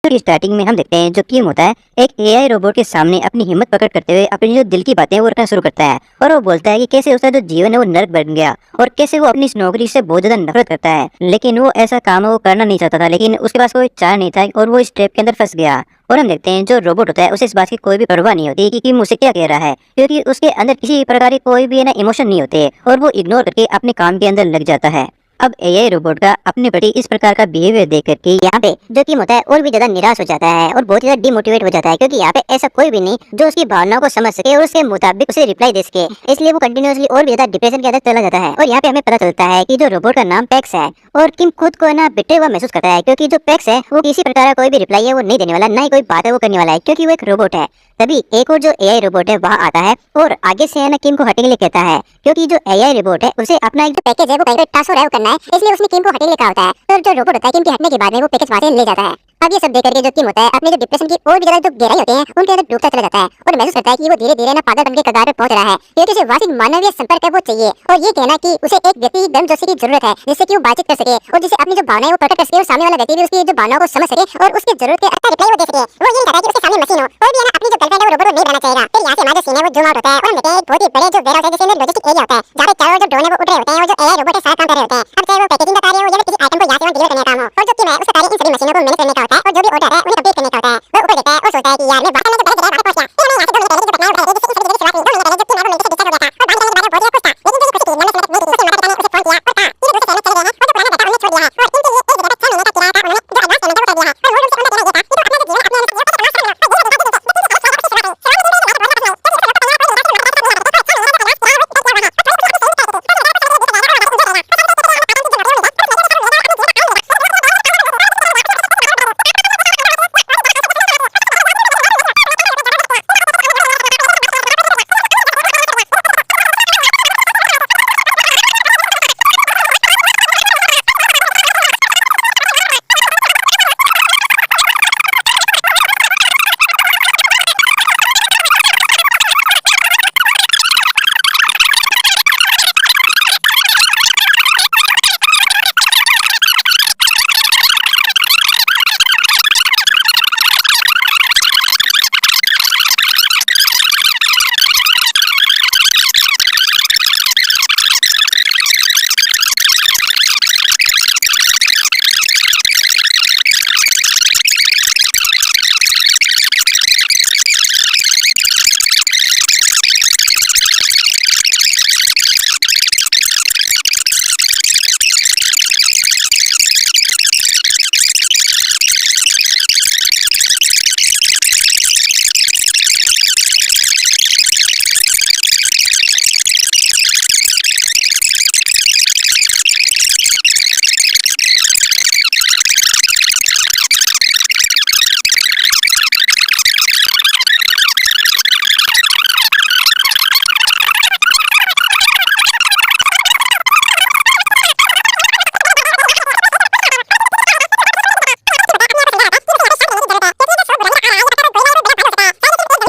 तो स्टार्टिंग में हम देखते हैं जो किम होता है एक एआई रोबोट के सामने अपनी हिम्मत प्रकट करते हुए अपनी जो दिल की बातें वो रखना शुरू करता है और वो बोलता है कि कैसे उसका जो जीवन है वो नर्क बन गया और कैसे वो अपनी इस नौकरी से बहुत ज्यादा नफरत करता है, लेकिन वो ऐसा काम वो करना नहीं चाहता था, लेकिन उसके पास कोई चारा नहीं था और वो इस ट्रैप के अंदर फंस गया। और हम देखते हैं जो रोबोट होता है उसे इस बात की कोई भी परवाह नहीं होती कि किम उसे क्या कह रहा है, क्योंकि उसके अंदर किसी प्रकार के कोई भी इमोशन नहीं होते और वो इग्नोर करके अपने काम के अंदर लग जाता है। अब एआई रोबोट का अपने प्रति इस प्रकार का बिहेवियर देख करके यहाँ पे जो टीम होता है और भी ज्यादा निराश हो जाता है और बहुत ज्यादा डिमोटिवेट हो जाता है, क्योंकि यहाँ पे ऐसा कोई भी नहीं जो उसकी भावनाओं को समझ सके और उसके मुताबिक उसे रिप्लाई दे सके, इसलिए वो कंटिन्यूअसली और भी ज्यादा डिप्रेशन के अंदर चला जाता है। और यहाँ पे हमें पता चलता है कि जो रोबोट का नाम पैक्स है और किम खुद को बिट्टे हुआ महसूस करता है, क्योंकि जो पैक्स है वो किसी प्रकार का कोई भी रिप्लाई है वो नहीं देने वाला, ना ही कोई बात है वो करने वाला है, क्योंकि वो एक रोबोट है। तभी एक और जो एआई रोबोट है वहाँ आता है और आगे से किम को हटने के लिए कहता है, क्योंकि जो एआई रोबोट है उसे अपना एक जो पैकेज है वो कहीं पे ट्रांसफर है वो करना है, इसलिए उसने किम को हटने के लिए कहा होता है। तो जो रोबोट होता है किम के हटने के बाद में वो पैकेज वहाँ से ले जाता है। अब ये सब देख करके जो किम होता है अपने जो डिप्रेशन की और भी ज्यादा जो गहराई होते हैं उनके अंदर डूबता चला जाता है और महसूस करता है कि वो धीरे धीरे पागलपन के कगार पर पहुंच रहा है, क्योंकि उसे वास्तविक मानवीय संपर्क है वो चाहिए और ये कहना कि उसे एक व्यक्ति की गर्मजोशी की जरूरत है जिससे कि वो बातचीत कर सके और जिसे अपनी जो भावनाएं वो प्रकट कर सके और सामने वाला व्यक्ति भी उसकी जो भावनाओं को समझ सके और उसकी जरूरत के अच्छा रिप्लाई वो दे सके। वो ये नहीं चाहता कि उसके सामने मशीन हो, कोई भी अपनी जो गर्लफ्रेंड है वो रोबोट को नहीं बनाना चाहेगा। फिर यहाँ से हमारा सीन है वो जूम आउट होता है और हम देखते हैं एक बहुत ही बड़े जो वेयरहाउस है जिसके अंदर लॉजिस्टिक एरिया होता है, जहाँ पे चारों जो ड्रोन है वो उड़ रहे होते हैं और जो एआई रोबोट है सारा काम कर रहे होते हैं। अब चाहे वो पैकेजिंग का कार्य हो या किसी आइटम को यहाँ से डिलीवर करने का काम हो, और जो किम है उसका कार्य इन सभी मशीनों को मैनेज करने का होता है और जो भी ऑर्डर है उन्हें अपडेट करने का होता है। वो ऊपर देखता है और सोचता है कि यार मैं वास्तव में जो गलत जगह पहुंच गया, फिर मैं यहाँ से 2 महीने पहले की जो घटनाएं उठाई जिससे इन सभी जगह शुरुआत हुई। 2 महीने पहले जो किम है वो मेरे से डिस्चार्ज हो गया था और बात करने के बाद वो बहुत ही खुश था, लेकिन जो भी पिछले जो वेयरहाउस है जिससे मैं बहुत ज्यादा खुश था, लेकिन दूसरे समय चले गए हैं और उसके माता पिता ने उसे फोन किया और कहा कि ये दूसरे शहर में चले गए हैं और जो पुराना डाटा उन्हें छोड़ दिया है और जो एडवांस पेमेंट वो कर दिया है और इनके लिए एक जगह पर 6 महीने का किराया था और वो जो अपना जो जीवन है अपने उसके जीवन में कर दिया है और मूल रूप से उन्हें देना ये था कि वो अपना जो जीवन है अपने उसके जीवन पर एडवांस कर लेगा।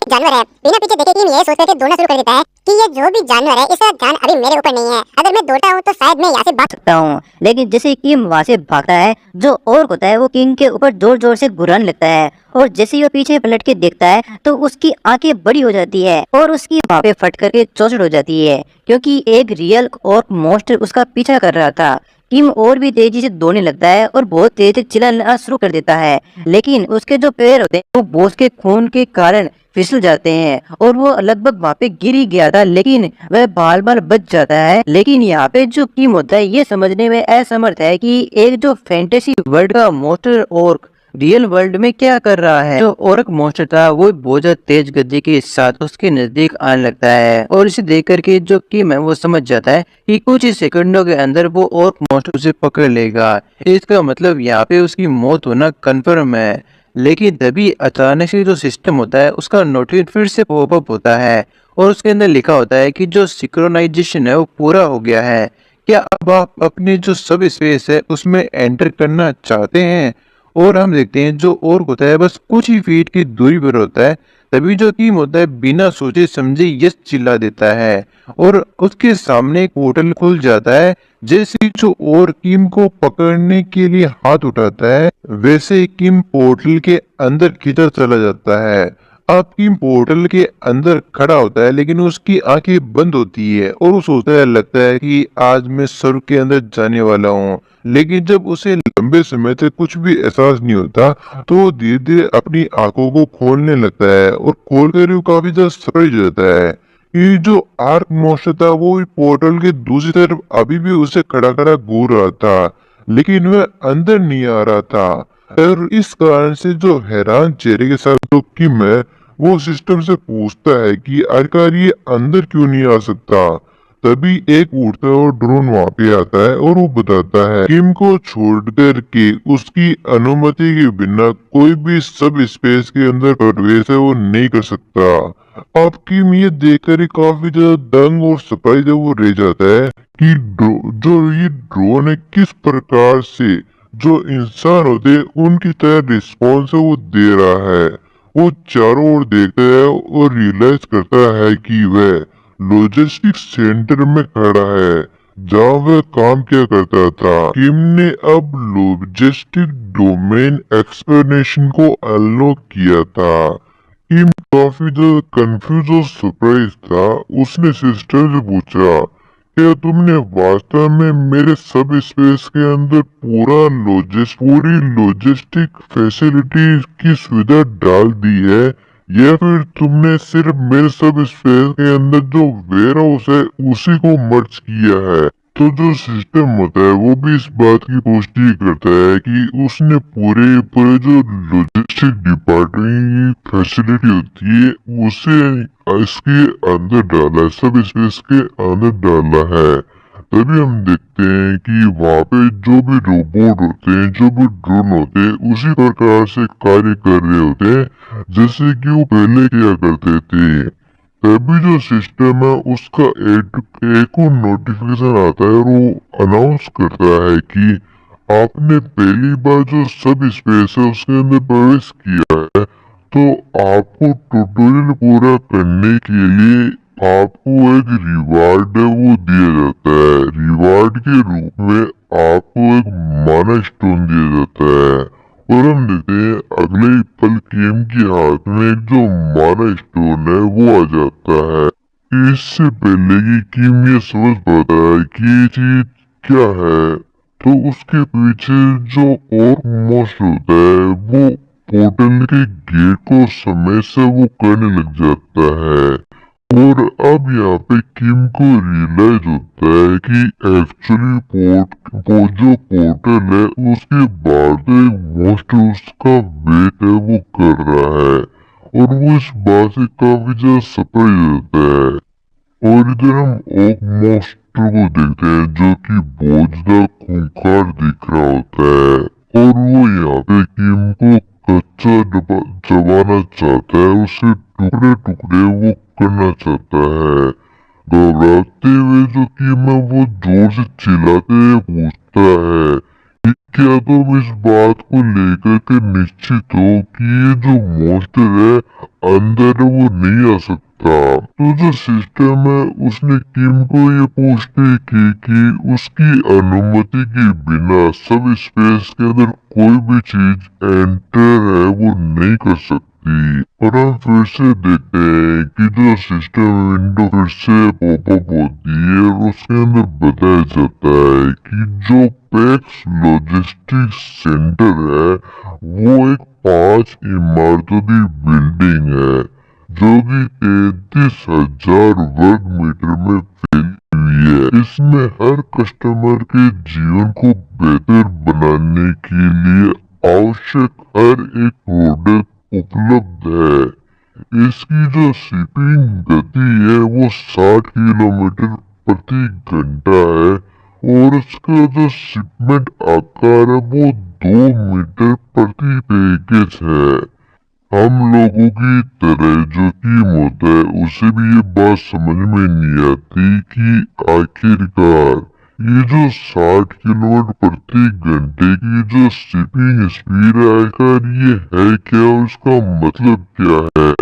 जानवर है बिना पीछे देखे किम ये सोच करके दौड़ना शुरू कर देता है कि ये जो भी जानवर है इसका ध्यान अभी मेरे ऊपर नहीं है, अगर मैं दौड़ता हूँ तो शायद मैं यहाँ से भाग सकता हूँ। लेकिन जैसे ही किम वहाँ से भागता है जो और होता है वो किंग के ऊपर जोर जोर से गुर्राने लगता है और जैसे ही वो पीछे पलट के देखता है तो उसकी आंखें बड़ी हो जाती है और उसकी वहाँ पे फट करके चौचड़ हो जाती है, क्योंकि एक रियल और मॉन्स्टर उसका पीछा कर रहा था। किम और भी तेजी से दौड़ने लगता है और बहुत तेज चिल्लाना शुरू कर देता है, लेकिन उसके जो पैर होते हैं वो बॉस के खून के कारण फिसल जाते हैं और वो लगभग वहाँ पे गिर ही गया था, लेकिन वह बाल बाल बच जाता है। लेकिन यहाँ पे जो किम होता है ये समझने में असमर्थ है कि एक जो फैंटेसी वर्ल्ड का मॉन्स्टर और रियल वर्ल्ड में क्या कर रहा है। जो ओरक मॉन्स्टर था वो बहुत ज्यादा तेज गति के साथ उसके नजदीक आने लगता है और इसे देख करके जो किम है वो समझ जाता है कि कुछ ही सेकंडों के अंदर वो ओरक मॉन्स्टर उसे पकड़ लेगा। इसका मतलब यहाँ पे उसकी मौत होना कन्फर्म है। लेकिन तभी अचानक से जो सिस्टम होता है उसका नोटिफिकेशन फिर से पॉपअप होता है और उसके अंदर लिखा होता है कि जो सिंक्रोनाइजेशन है वो पूरा हो गया है। क्या अब आप अपने जो सब स्पेस है उसमें एंटर करना चाहते हैं? और हम देखते हैं जो ओर्क होता है बस कुछ ही फीट की दूरी पर होता है, तभी जो कीम होता है बिना सोचे समझे यस चिल्ला देता है और उसके सामने एक पोर्टल खुल जाता है। जैसे ही जो और किम को पकड़ने के लिए हाथ उठाता है वैसे ही किम पोर्टल के अंदर खींचा चला जाता है। अब किम पोर्टल के अंदर खड़ा होता है लेकिन उसकी आंखें बंद होती है और वो सोचता है, लगता है कि आज मैं स्वर्ग के अंदर जाने वाला हूँ। लेकिन जब उसे लंबे समय तक कुछ भी एहसास नहीं होता तो वो धीरे धीरे अपनी आंखों को खोलने लगता है और खोल कर वो काफी ज्यादा सरप्राइज होता है। ये जो आर्क मोस्टर था वो पोर्टल के दूसरी तरफ अभी भी उसे खड़ा खड़ा घूर रहा था लेकिन वह अंदर नहीं आ रहा था। और इस कारण से जो हैरान चेहरे के साथ जो किम है वो सिस्टम से पूछता है कि आखिरकार ये अंदर क्यों नहीं आ सकता। तभी एक उड़ता हुआ ड्रोन वहाँ पे आता है और वो बताता है किम को छोड़कर के उसकी अनुमति के बिना कोई भी सब स्पेस के अंदर प्रवेश है वो नहीं कर सकता। अब किम ये देखकर ही काफी ज्यादा दंग और सरप्राइज वो रह जाता है कि जो ये ड्रोन है किस प्रकार से जो इंसान होते हैं उनकी तरह रिस्पॉन्स है वो दे रहा है। वो चारों ओर देखता है और रियलाइज करता है कि वह लॉजिस्टिक सेंटर में खड़ा है जहाँ वह काम किया करता था। किम ने अब लॉजिस्टिक डोमेन एक्सप्लेनेशन को अनलॉक किया था। किम काफी ज्यादा कंफ्यूज और सरप्राइज था। उसने सिस्टर से पूछा, क्या तुमने वास्तव में मेरे सब स्पेस के अंदर पूरी लॉजिस्टिक फैसिलिटी की सुविधा डाल दी है या फिर तुमने सिर्फ मेरे सब स्पेस के अंदर जो वेयर हाउस है उसी को मर्ज किया है। तो जो सिस्टम होता है वो भी इस बात की पुष्टि करता है कि उसने पूरे पूरे जो लॉजिस्टिक डिपार्टमेंट की फैसिलिटी होती है उसे इसके अंदर डाला है, सब स्पेस के अंदर डाला है। तभी हम देखते हैं कि वहाँ पे जो भी रोबोट होते हैं, जो भी ड्रोन होते हैं उसी प्रकार से कार्य कर रहे होते हैं जैसे कि वो पहले किया करते थे। तभी जो सिस्टम है उसका एक और नोटिफिकेशन आता है और वो अनाउंस करता है कि आपने पहली बार जो सब स्पेस है उसके अंदर प्रवेश किया है तो आपको ट्यूटोरियल पूरा करने के लिए आपको एक रिवार्ड है वो दिया जाता है। रिवार्ड के रूप में आपको एक माना स्टोन दिया जाता है और हम देखते हैं अगले ही पल किम के हाथ में एक जो माना स्टोन है वो आ जाता है। इससे पहले कि किम ये समझ पाता है कि ये चीज क्या है तो उसके पीछे जो और मोस्ट होता है वो पोर्टल के गेट को समय से वो करने लग जाता है। और अब यहाँ पे किम को रियलाइज होता है कि एक्चुअली वो जो पोर्टल है उसके बाहर तो एक मोस्ट उसका वेट है वो कर रहा है और वो इस बात से काफी ज्यादा सरप्राइज होता है। और इधर हम ओक मोस्टर को देखते हैं जो कि बहुत ज्यादा खूंखार दिख रहा होता है और वो यहाँ पे किम को कच्चा चबाना चाहता है, उसे टुकड़े टुकड़े वो करना चाहता है। घबराते हुए जो किम है वो जोर से चिल्लाते हुए पूछता है कि क्या तुम इस बात को लेकर के निश्चित हो कि ये जो मॉन्स्टर है अंदर वो नहीं आ सकता। तो जो सिस्टम है उसने किम को ये पुष्टि की कि उसकी अनुमति के बिना सब स्पेस के अंदर कोई भी चीज एंटर है वो नहीं कर सकती। और हम फिर से देखते हैं कि जो सिस्टम विंडो फिर से पॉपअप होती है और उसके अंदर बताया जाता है कि जो पैक्स लॉजिस्टिक्स सेंटर है वो एक 5 इमारतों की बिल्डिंग है जो कि 33,000 वर्ग मीटर में फैली हुई है। इसमें हर कस्टमर के जीवन को बेहतर बनाने के लिए आवश्यक हर एक प्रोडक्ट उपलब्ध है। इसकी जो शिपिंग गति है वो 60 किलोमीटर प्रति घंटा है और उसका जो शिपमेंट आकार है वो 2 मीटर प्रति पैकेज है। हम लोगों की तरह जो टीम होता है उसे भी ये बात समझ में नहीं आती कि आखिरकार ये जो 60 किलोमीटर प्रति घंटे की जो शिपिंग स्पीड है आखिर ये है क्या और उसका मतलब क्या है।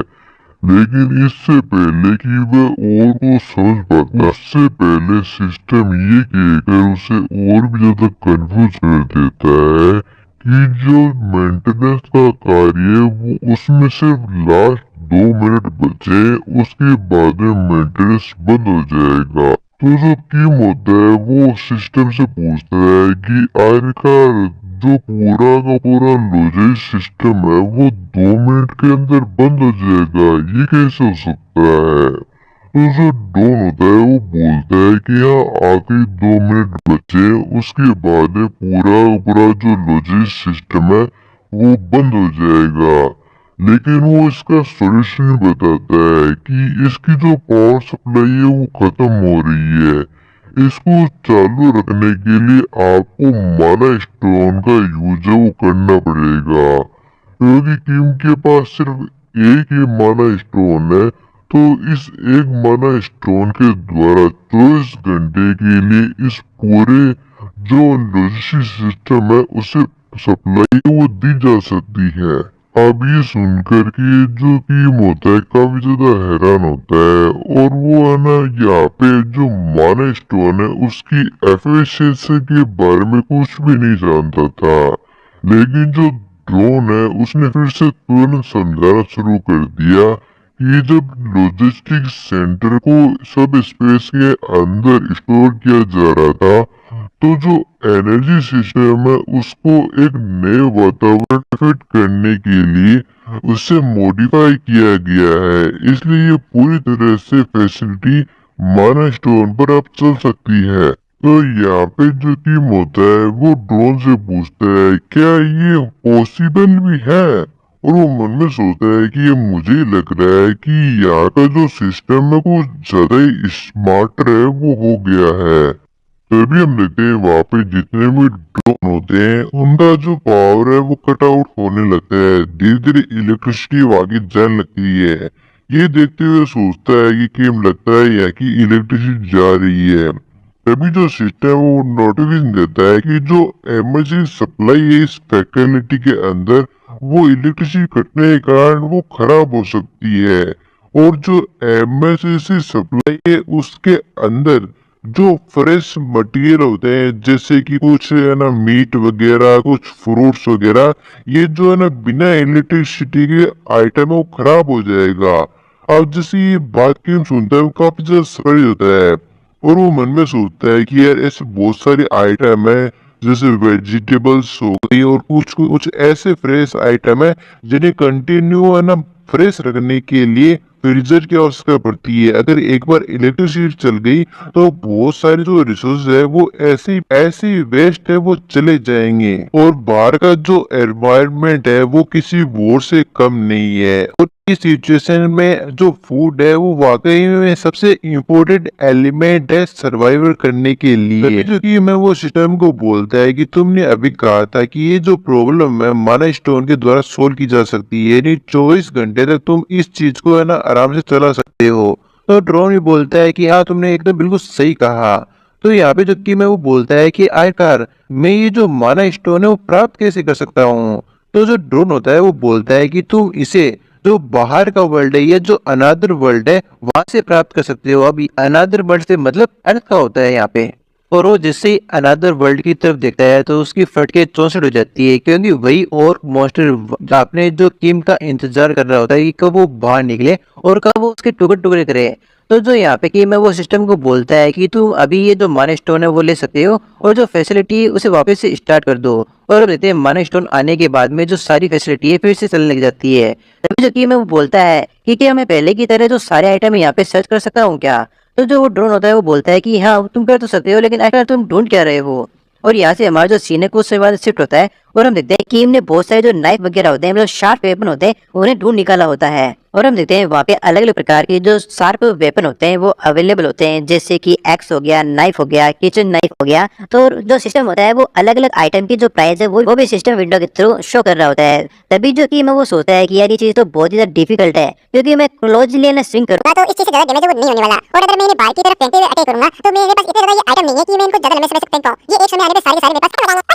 लेकिन इससे पहले कि वह और को समझ पाता, उससे पहले सिस्टम ये कहकर उसे और भी ज्यादा कंफ्यूज कर देता है कि जो मेंटेनेंस का कार्य है वो उसमें सिर्फ लास्ट 2 मिनट बचे, उसके बाद में मेंटेनेंस बंद हो जाएगा। तो जो टीम होता है वो सिस्टम से पूछता है कि आखिरकार जो पूरा का पूरा लॉजिक सिस्टम है वो 2 मिनट के अंदर बंद हो जाएगा, ये कैसे हो सकता है। तो जो डॉन होता है वो बोलता है कि हाँ आखिरी 2 मिनट बचे, उसके बाद में पूरा का पूरा जो लॉजिक सिस्टम है वो बंद हो जाएगा। लेकिन वो इसका सॉल्यूशन बताता है कि इसकी जो पावर सप्लाई है वो खत्म हो रही है, इसको चालू रखने के लिए आपको माना स्टोन का यूज है वो करना पड़ेगा, क्योंकि किम के पास सिर्फ एक ही माना स्टोन है। तो इस एक माना स्टोन के द्वारा 24 घंटे के लिए इस पूरे जो लॉजिस्टिक सिस्टम है उसे सप्लाई वो दी जा सकती है। अब ये सुनकर के जो टीम होता है काफी ज्यादा हैरान होता है, और वो है ना यहाँ पे जो माना स्टोन है उसकी एफिशिएंसी के बारे में कुछ भी नहीं जानता था। लेकिन जो ड्रोन है उसने फिर से तुरंत समझाना शुरू कर दिया कि जब लॉजिस्टिक सेंटर को सब स्पेस के अंदर स्टोर किया जा रहा था, तो जो एनर्जी सिस्टम है उसको एक नए वातावरण फिट करने के लिए उसे मॉडिफाई किया गया है, इसलिए ये पूरी तरह से फैसिलिटी माना स्टोन पर अब चल सकती है। तो यहाँ पे जो टीम होता है वो ड्रोन से पूछता है क्या ये पॉसिबल भी है, और वो मन में सोचता है कि ये मुझे लग रहा है कि यहाँ का जो सिस्टम है वो ज्यादा ही स्मार्टर है वो हो गया है। तभी हम देखते हैं वहाँ पे जितने भी ड्रोन होते हैं उनका जो पावर है वो कट आउट होने लगता है, धीरे धीरे इलेक्ट्रिसिटी वहाँ की जाने लगती है। ये देखते हुए सोचता है कि केम लगता है यहाँ की इलेक्ट्रिसिटी जा रही है। तभी जो सिस्टम है वो नोटिफिकेशन देता है कि जो इमरजेंसी सप्लाई है इस फैसिलिटी के अंदर वो इलेक्ट्रिसिटी कटने के कारण वो खराब हो सकती है, और जो इमरजेंसी सप्लाई है उसके अंदर जो फ्रेश मटेरियल होते हैं जैसे कि कुछ है ना मीट वगैरह, कुछ फ्रूट्स वगैरह, ये जो है ना बिना इलेक्ट्रिसिटी के आइटम है वो खराब हो जाएगा। अब जैसे ये बात की हम सुनता है वो काफी ज्यादा सरप्राइज होता है, और वो मन में सोचता है कि यार ऐसे बहुत सारे आइटम है जैसे वेजिटेबल्स हो गई और कुछ कुछ ऐसे फ्रेश आइटम है जिन्हें कंटिन्यू है ना फ्रेश रखने के लिए फ्रीजर की आवश्यकता पड़ती है। अगर एक बार इलेक्ट्रिसिटी चल गई तो बहुत सारे जो रिसोर्स है वो ऐसे ऐसे वेस्ट है वो चले जाएंगे, और बाहर का जो एनवायरनमेंट है वो किसी वॉर से कम नहीं है। और इस सिचुएशन में जो फूड है वो वाकई में सबसे इम्पोर्टेंट एलिमेंट है सर्वाइवर करने के लिए। जो कि मैं वो सिस्टम को बोलता है कि तुमने अभी कहा था कि ये जो प्रॉब्लम है माना स्टोन के द्वारा सोल्व की जा सकती है, यानी 24 घंटे तक तुम इस चीज को है ना आराम से चला सकते हो। तो ड्रोन भी बोलता है कि हाँ तुमने एकदम बिल्कुल सही कहा। तो यहाँ पे जो कि मैं वो बोलता है कि आखिरकार मैं ये जो माना स्टोन है वो प्राप्त कैसे कर सकता हूँ। तो जो ड्रोन होता है वो बोलता है कि तुम इसे जो बाहर का वर्ल्ड है या जो अनादर वर्ल्ड है वहां से प्राप्त कर सकते हो। अब अनादर वर्ल्ड से मतलब अर्थ का होता है यहाँ पे, और वो जिससे ही अनादर वर्ल्ड की तरफ देखता है तो उसकी फटके 64 हो जाती है, क्योंकि वही और मॉन्स्टर आपने जो किम का इंतजार कर रहा होता है कि कब वो बाहर निकले और कब वो उसके टुकड़े टुकड़े करे। तो जो यहाँ पे किम है वो सिस्टम को बोलता है कि तुम अभी ये जो माना स्टोन है वो ले सकते हो और जो फैसिलिटी है उसे वापस से स्टार्ट कर दो। और अब देखते हैं माना स्टोन आने के बाद में जो सारी फैसिलिटी है फिर से चलने लग जाती है। तभी जो किम है वो बोलता है कि क्या मैं पहले की तरह जो सारे आइटम है यहाँ पे सर्च कर सकता हूँ क्या। तो जो वो ड्रोन होता है वो बोलता है कि हाँ तुम कर तो सकते हो, लेकिन आखिर तुम ढूंढ क्या रहे हो। और यहाँ से हमारा जो सीन है कुछ समय बाद शिफ्ट होता है और हम देखते हैं कि हमने बहुत सारे जो नाइफ वगैरह होते हैं मतलब शार्प वेपन होते हैं उन्हें ढूंढ निकाला होता है। और हम देखते हैं वहाँ पे अलग अलग प्रकार के जो शार्प वेपन होते हैं वो अवेलेबल होते हैं, जैसे कि एक्स हो गया, नाइफ हो गया, किचन नाइफ हो गया। तो जो सिस्टम होता है वो अलग अलग आइटम की जो प्राइस है वो भी सिस्टम विंडो के थ्रू शो कर रहा होता है। तभी जो कि मैं वो सोचता है कि यार ये चीज तो बहुत ही ज्यादा डिफिकल्ट है, क्योंकि मैं क्लोजली ना स्विंग करूँ तो इस चीज से ज्यादा डैमेज वो नहीं होने वाला, और अगर मैं इन्हें बाहर की तरफ फेंकते हुए अटैक करूंगा तो मेरे पास इतने ज्यादा ये आइटम नहीं है कि मैं इनको ज्यादा लंबे समय तक फेंक पाऊं। ये एक समय आने पे सारे के सारे मेरे पास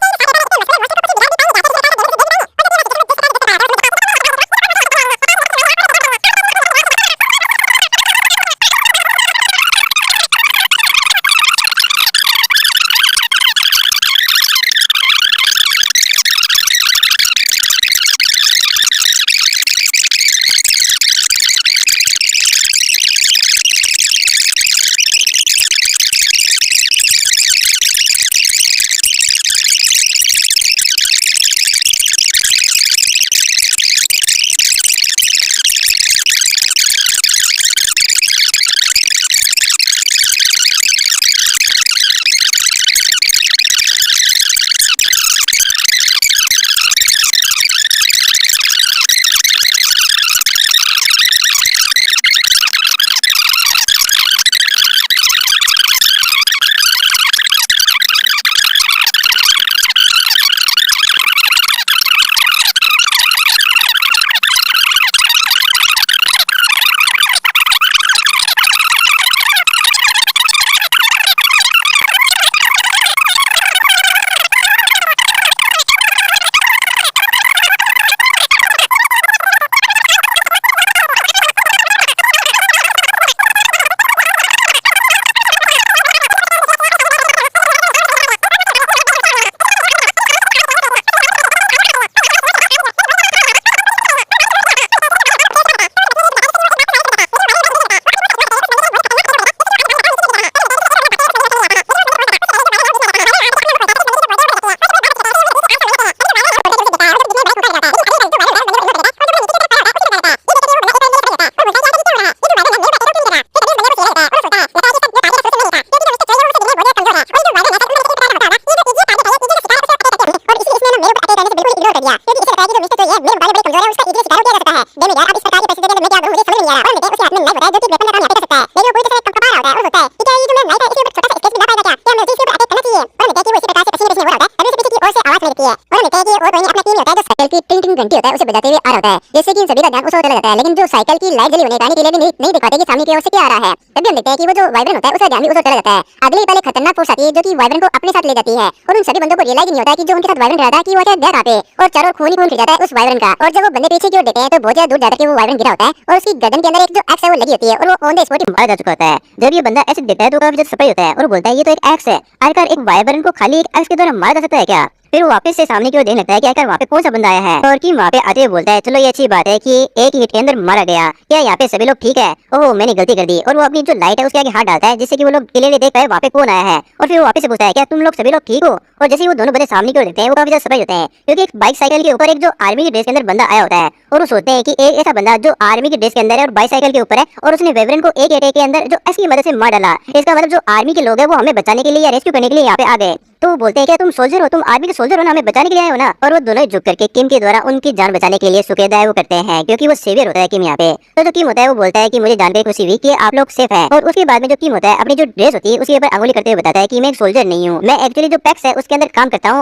लिए शिकार किया जा सकता है। डेम यार, अब इस प्रकार की परिस्थिति के अंदर मैं क्या करूं, मुझे समझ में नहीं आ रहा। और उसके हाथ में नाइफ होता है जो कि वेपन का काम यहाँ पे कर सकता है, लेकिन वो पूरी तरह से कंपा रहा होता है और सोचता है कि क्या ये जो मेरा नाइफ है इसके ऊपर छोटा सा स्केच भी ला पाएगा क्या मुझे इसके ऊपर अटैक करना चाहिए। और मिलता है कि वो इसी प्रकार से पसीने पसीने हो रहा होता है, तभी उसे पीछे की ओर से आवाज सुनाई देती है और मिलता है कि वो कोई नहीं अपना टीम होता है जो साइकिल की टिंग टिंग घंटी होता है उसे बजाते हुए आ रहा होता है, जिससे कि इन सभी का ध्यान उस ओर चला जाता है। लेकिन जो साइकिल की लाइट जली होने के लिए भी नहीं दिख पाते कि सामने की ओर से क्या आ रहा है। तभी हम देखते हैं कि वो जो वाइब्रेन होता है उसका ध्यान भी उस ओर चला जाता है। अगली पल एक खतरनाक फोर्स आती है जो कि वाइब्रेन को अपने साथ ले जाती है और उन सभी बंदों को रियलाइज नहीं होता है कि जो उनके साथ वाइब्रेन रहा था कि वो क्या गया कहां पे, और चारों खून ही खून फिर जाता है उस वाइब्रेन का। और जब वो बंदे पीछे की ओर देखते हैं तो बहुत ज्यादा दूर जाकर के वो वाइब्रेन गिरा होता है और उसकी गर्दन के अंदर एक जो एक्स है वो लगी होती है और वो ऑन द स्पॉट ही मारा जा चुका होता है। जब ये बंदा ऐसे देखता है तो काफी ज्यादा सरप्राइज होता है और बोलता है ये तो एक एक्स है, आखिरकार एक वाइब्रेन को खाली एक एक्स के द्वारा मारा जा सकता है क्या। फिर वो वापस से सामने की ओर देखने लगता है कि आखिर वहाँ पे कौन सा बंदा आया है और कि वहाँ पे आते हुए बोलता है चलो ये अच्छी बात है कि एक ही हिट के अंदर मारा गया, क्या यहाँ पे सभी लोग ठीक है। ओह मैंने गलती कर दी। और वो अपनी जो लाइट है उसके आगे हाथ डालता है जिससे कि वो लोग क्लियरली देख पाए वहाँ पे कौन आया है। और फिर वो वापस से पूछता है क्या तुम लोग सभी लोग ठीक हो। और जैसे ही वो दोनों बंदे सामने की ओर देखते हैं वो काफी ज्यादा सरप्राइज होते हैं क्योंकि एक बाइक साइकिल के ऊपर एक जो आर्मी की ड्रेस के अंदर बंदा आया होता है और वो सोचते हैं कि एक ऐसा बंदा जो आर्मी की ड्रेस के अंदर है और बाइसाइकिल के ऊपर है और उसने वेवरन को एक अटैक के अंदर जो इसकी मदद से मार डाला। इसका मतलब जो आर्मी के लोग हैं वो हमें बचाने के लिए या रेस्क्यू करने के लिए यहाँ पे आ गए। तो वो बोलते हैं क्या तुम सोल्जर हो, तुम आर्मी के सोल्जर हो ना, हमें बचाने के लिए आए हो ना। और वो दोनों झुक करके किम के द्वारा उनकी जान बचाने के लिए शुक्रिया वो करते हैं क्योंकि वो सेवियर होता है किम यहाँ पे। तो जो किम होता है वो बोलता है कि मुझे जानकर खुशी हुई कि आप लोग सेफ है। और उसके बाद में जो किम होता है अपनी जो ड्रेस होती है उसके ऊपर अंगुली करते हुए बताता है कि मैं एक सोल्जर नहीं हूँ, मैं एक्चुअली जो पैक्स है उसके अंदर काम करता हूँ